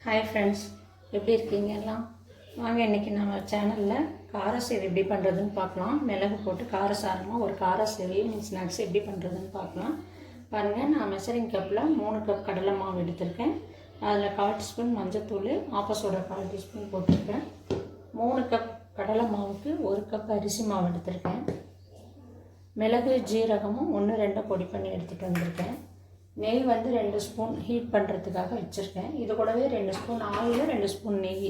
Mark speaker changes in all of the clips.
Speaker 1: Hi friends, எப்படி இருக்கீங்க எல்லாம்? வாங்க இன்றைக்கி நம்ம சேனலில் கார சேவை எப்படி பண்ணுறதுன்னு பார்க்கலாம். மிளகு போட்டு காரசாரமாக ஒரு கார சேவை ஸ்நாக்ஸ் எப்படி பண்ணுறதுன்னு பார்க்கலாம். பாருங்கள், நான் மெஷரிங் கப்பில் 3 கப் கடலை மாவு எடுத்திருக்கேன். அதில் 1/4 டீஸ்பூன் மஞ்சத்தூள், ஆப்பசோடா 1/4 டீஸ்பூன் போட்டிருக்கேன். 3 கப் கடலை மாவுக்கு 1 கப் அரிசி மாவு எடுத்திருக்கேன். மிளகு ஜீரகமும் 1-2 பொடி பண்ணி எடுத்துகிட்டு வந்திருக்கேன். நெய் வந்து 2 ஸ்பூன் ஹீட் பண்ணுறதுக்காக வச்சுருக்கேன். இது கூடவே 2 ஸ்பூன் ஆயில், 2 ஸ்பூன் நெய்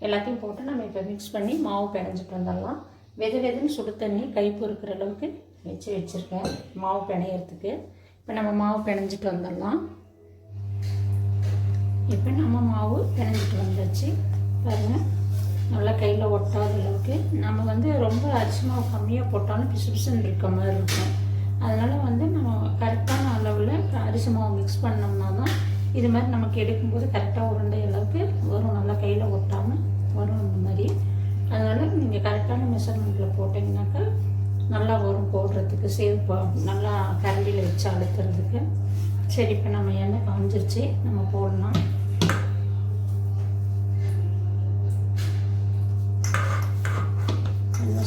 Speaker 1: எல்லாத்தையும் போட்டு நம்ம இப்போ மிக்ஸ் பண்ணி மாவு பிணைஞ்சிட்டு வந்துடலாம். வெதுன்னு சுடு தண்ணி கை பொறுக்கிற அளவுக்கு வச்சுருக்கேன் மாவு பிணையறதுக்கு. இப்போ நம்ம மாவு பிணைஞ்சிட்டு வந்துடலாம். இப்போ நம்ம மாவு பிணைஞ்சிட்டு வந்தாச்சு. பாருங்கள், நல்லா கையில் ஒட்டாத அளவுக்கு. நம்ம வந்து ரொம்ப அரிசி மாவு கம்மியாக போட்டாலும் பிசுன்னு இருக்க மாதிரி இருக்கும். அதனால் வந்து நம்ம கரெக்டான அளவில் அரிசி மாவு மிக்ஸ் பண்ணோம்னா தான் இது மாதிரி நமக்கு எடுக்கும்போது கரெக்டாக உருண்டை அளவுக்கு வரும், நல்லா கையில் ஒட்டாமல் வரும் இந்த மாதிரி. அதனால் நீங்கள் கரெக்டான மெஷர்மெண்ட்டில் போட்டிங்கனாக்கா நல்லா வரும் போடுறதுக்கு, நல்லா கரண்டியில் வச்சு அழுத்துறதுக்கு. சரி, இப்போ நம்ம எண்ணெய் காஞ்சிருச்சு, நம்ம போடலாம்.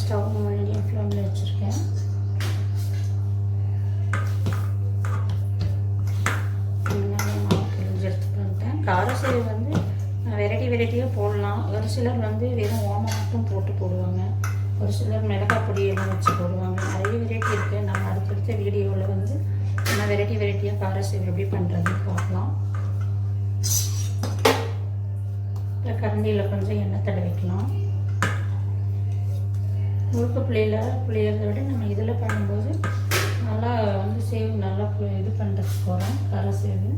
Speaker 1: ஸ்டவ் மீடியம் ஃப்ளேமில் வச்சுருக்கேன். கார சேவை வந்து வெரைட்டியாக போடலாம். ஒரு சிலர் வந்து வெறும் ஓமம் மட்டும் போடுவாங்க. ஒரு சிலர் மிளகாய் பொடியெல்லாம் வச்சு போடுவாங்க. நிறைய வெரைட்டி இருக்குது. நம்ம அடுத்தடுத்த வீடியோவில் வந்து நம்ம வெரைட்டியாக கார சேவை எப்படி பண்ணுறதுன்னு பார்க்கலாம். இப்போ கரண்டியில் கொஞ்சம் எண்ணெய் தடவிக்கலாம். முழுக்க புளியறதை விட நம்ம இதில் பண்ணும்போது நல்லா வந்து சேவு நல்லா இது பண்ணுறதுக்கு போகிறோம். கார சேவு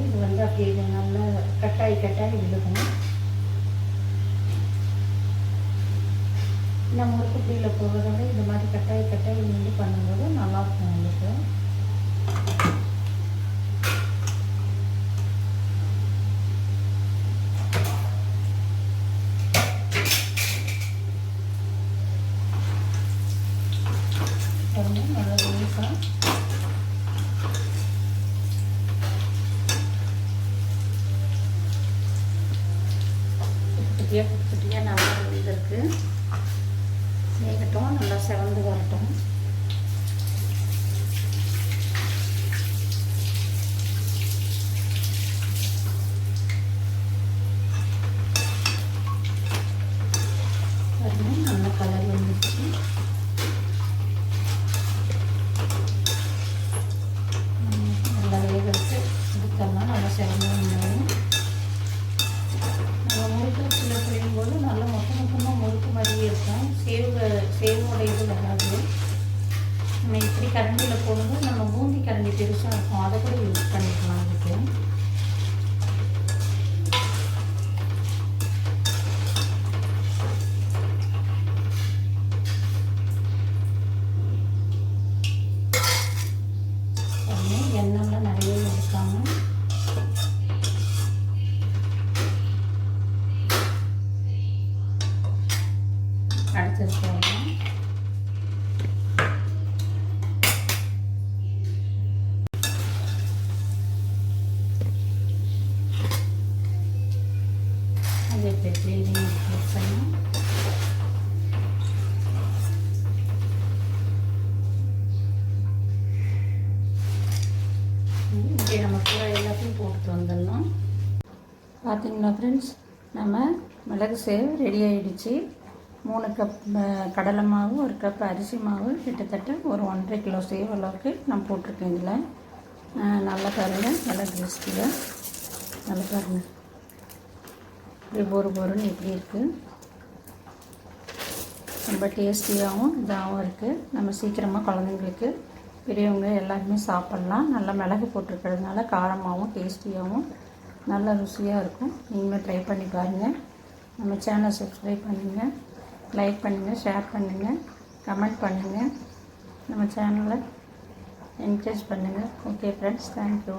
Speaker 1: இது வந்து அப்படியே நல்லா கட்டாயி விழுகணும். நம்ம முறுக்கு புளியில் போகிறத விட இந்த மாதிரி கட்டாயி விழுந்து பண்ணும்போது நல்லாயிருக்கும் உங்களுக்கு. நல்லா லேசாக குட்டியாக நல்லா விழுந்திருக்கு. வேகட்டும், நல்லா செவந்து வரட்டும். நல்ல கலர் வந்துச்சு. நல்லா வேக வச்சு எடுத்தோம்னா நல்லா செவந்து வந்துடும். நம்ம முறுக்கு சில செய்யும்போது நல்லா மொத்தமாக முறுக்கு மாதிரியே இருக்கும். சேவோட இது வராது. நம்ம இப்படி கரண்டியில் போடும்போது நம்ம பூந்தி கரண்டி பெருசாக இருக்கும், அதை கூட யூஸ் பண்ணிக்கலாம். அதுக்கு எண்ணெய்லாம் நிறைய எடுக்காமல் அடுத்தது போடலாம். அதே பிளேட்லேயும் பண்ணலாம். இப்படி நம்ம கூட எல்லாத்தையும் போட்டு வந்துடலாம். பார்த்தீங்களா ஃப்ரெண்ட்ஸ், நம்ம மிளகு சேவ் ரெடி ஆகிடுச்சு. 3 கப் கடலை மாவு, 1 கப் அரிசி மாவு, கிட்டத்தட்ட ஒரு 1.5 கிலோ சேவ் அளவுக்கு நான் போட்டிருக்கேன். இதில் நல்லா பாருங்கள், நல்லா கிறிஸ்பியாக நல்லா பாருங்கள், இப்படி பொறுன்னு எப்படி இருக்குது. ரொம்ப டேஸ்டியாகவும் இதாகவும் இருக்குது. நம்ம சீக்கிரமாக குழந்தைங்களுக்கு, பெரியவங்க எல்லாருமே சாப்பிட்லாம். நல்லா மிளகு போட்டிருக்கிறதுனால காரமாகவும் டேஸ்டியாகவும் நல்ல ருசியாக இருக்கும். நீங்களும் ட்ரை பண்ணி பாருங்கள். நம்ம சேனல் சப்ஸ்கிரைப் பண்ணுங்கள், லைக் பண்ணுங்கள், ஷேர் பண்ணுங்கள், கமெண்ட் பண்ணுங்கள். நம்ம சேனலை என்கரேஜ் பண்ணுங்கள். Okay friends, thank you.